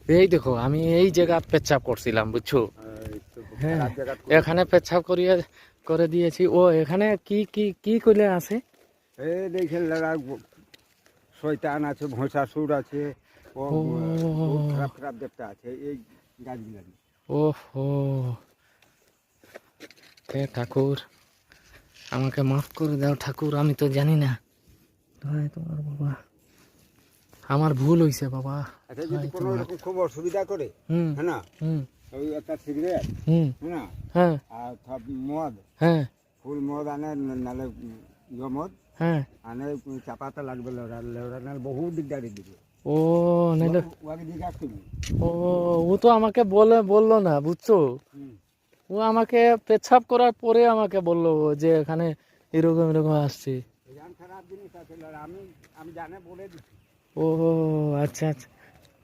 এই দেখো আমি এই জায়গা পেচ্ছাপ করছিলাম বুঝছো। হ্যাঁ এখানে পেচ্ছাপ করিয়ে করে দিয়েছি। ও এখানে কি কি কি করলে আছে? এই দেখেন দাদা, শয়তান আছে, ভোঁসাসুর আছে, ও ও বহুত খারাপ খারাপ দেখতে আছে এই গাছগুলো। ওহো, হে ঠাকুর আমাকে মাফ করে দাও ঠাকুর, আমি তো জানি না। দোহাই তোমার বাবা, আমার ভুল হয়েছে বাবা। আচ্ছা, যদি কোনো রকম খুব অসুবিধা করে, হুম হ্যাঁ না, হুম ওই একটা সিগারেট, হুম হ্যাঁ না, হ্যাঁ আর সব মদ, হ্যাঁ ফুল মদ আনে, নাহলে ইয়ে মদ হ্যাঁ। আনে, চাপাতে লাগবে লেওড়া লেওড়া, নাহলে বহু দিকদারি দিবে। ও নাহলে ওকে জিজ্ঞাসা করবি। ও, ও তো আমাকে বললো না বুঝছো। ও আমাকে পেচ্ছাপ করার পরে আমাকে বললো যে এখানে এরকম এরকম আসছে। খারাপ জিনিস আছে, আমি আমি জানে বলে দিচ্ছি। ও আচ্ছা আচ্ছা।